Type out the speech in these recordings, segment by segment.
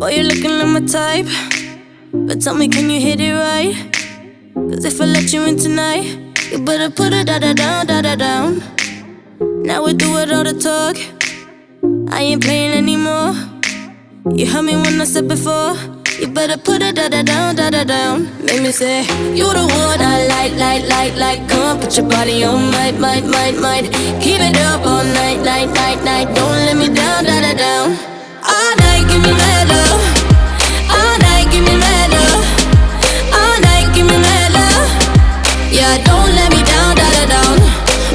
Boy, you're looking like my type, but tell me, can you hit it right? Cause if I let you in tonight, you better put it da-da-down, da-da-down. Now we do it all the talk, I ain't playing anymore. You heard me when I said before, you better put it da-da-down, da-da-down. Make me say, you the one I like. Come on, put your body on might. Keep it up all night. Don't let me down, da-da-down. All night, give me mad love. All night, give me mad love. All night, give me mad love. Yeah, don't let me down, da-da-down.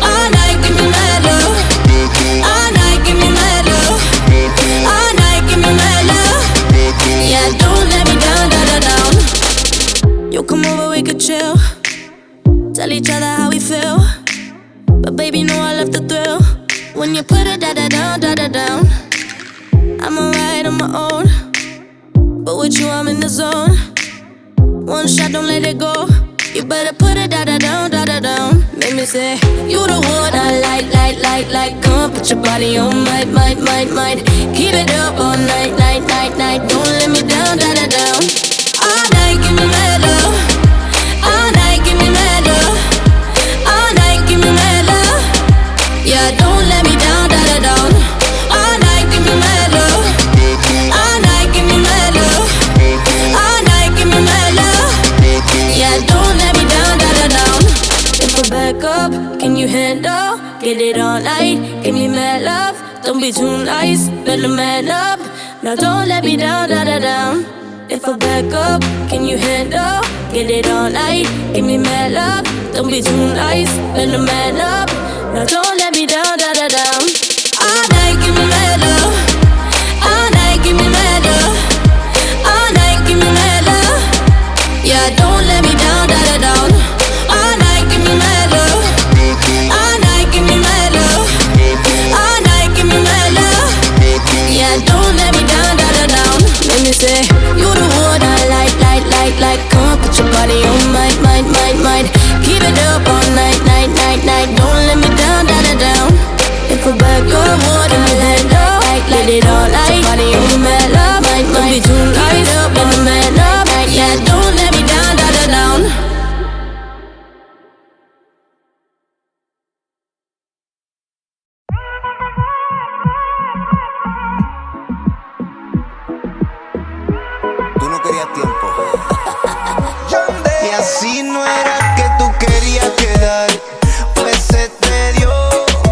All night, give me mad love. All night, give me mad love. All night, give me mad love. Yeah, don't let me down, da-da-down. You come over, we could chill, tell each other how we feel. But baby, know I love the thrill when you put it da-da-down, da-da-down. I'm alright on my own, but with you I'm in the zone. One shot, don't let it go. You better put it da-da-down, da-da-down. Make me say, you the one I like. Come on, put your body on might. Keep it up all night. Don't let me down, da-da-down. All night, give me mad love. All night, give me mad love. All night, give me mad love. Yeah, don't let me down, da-da-down. All night, give me mad love. All night, give me mad love. All night, give me mad love. Yeah, don't let me down, da-da-down. If I back up, can you handle? Get it all night, give me mad love. Don't be too nice, better man up. Now don't let me down, da-da-down. If I back up, can you handle? Get it all night, give me mad love. Don't be too nice, better man up. Now don't let me down, da-da-down. All night, give me mad love. All night, give me mad love. All night, give me mad love. Yeah, don't let me down, da-da-down. All night, give me mad love. All night, give me mad love. All night, give me mad love. Yeah, don't let me down, da-da-down. Let me say, you the one I like. Come on, put your body on might. Keep it up all night. Don't let me down, da-da-down. If I back up, what in your head up? Let it all night. Body on mad love. Don't be too nice, let me man up. Yeah, don't let me down, da-da-down. Tú no querías tiempo. Y así no era que tú querías quedar, pues se te dio.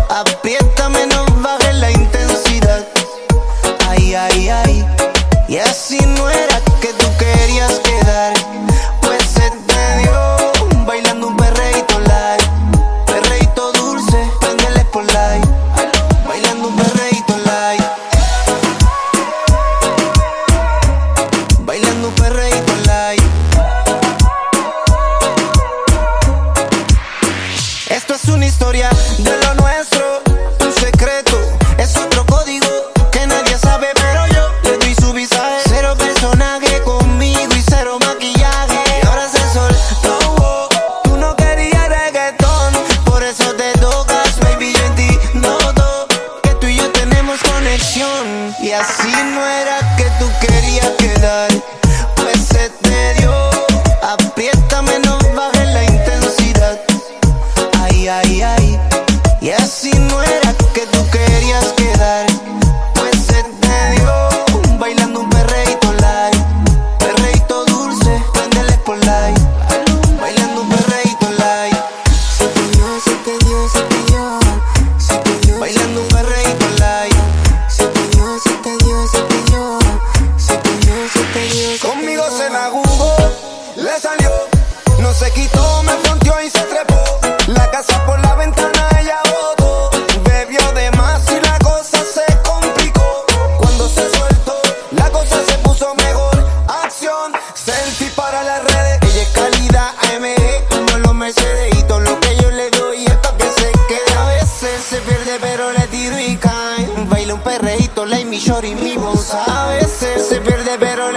Apriétame, no bajes la intensidad. Ay. Y así no era que tú querías quedar, pues se te dio. Bailando un perreíto light, perreíto dulce, prendele por light. Bailando un perreíto light, bailando un perreíto light. Esto es una historia de lo nuestro, un secreto, es otro código que nadie sabe, pero yo le doy su visaje. Cero personaje conmigo y cero maquillaje. Y ahora se soltó. Tú no querías reggaetón, por eso te tocas, baby. Yo en ti noto que tú y yo tenemos conexión. Y así no era que tú querías quedar, pues se te dio. Apriétame, no bajes la intensidad. Ay. Y así no era que tú querías quedar, pues se te dio. Bailando un perreíto light, perreíto dulce, prendele por light. Bailando un perreíto light. Se te dio. Bailando un perreíto light. Se te dio. Conmigo se la jugó, le salió, no se quitó, me fronteó y se trepó. La casa por la ventana ella botó. Bebió de más y la cosa se complicó. Cuando se soltó, la cosa se puso mejor. Acción, selfie para las redes. Ella es calidad AMG, como los Mercedes. Y todo lo que yo le doy es pa' que se quede. A veces se pierde pero le tiro y cae. Baila un perreíto, like mi shorty, mi bolsa. A veces se pierde pero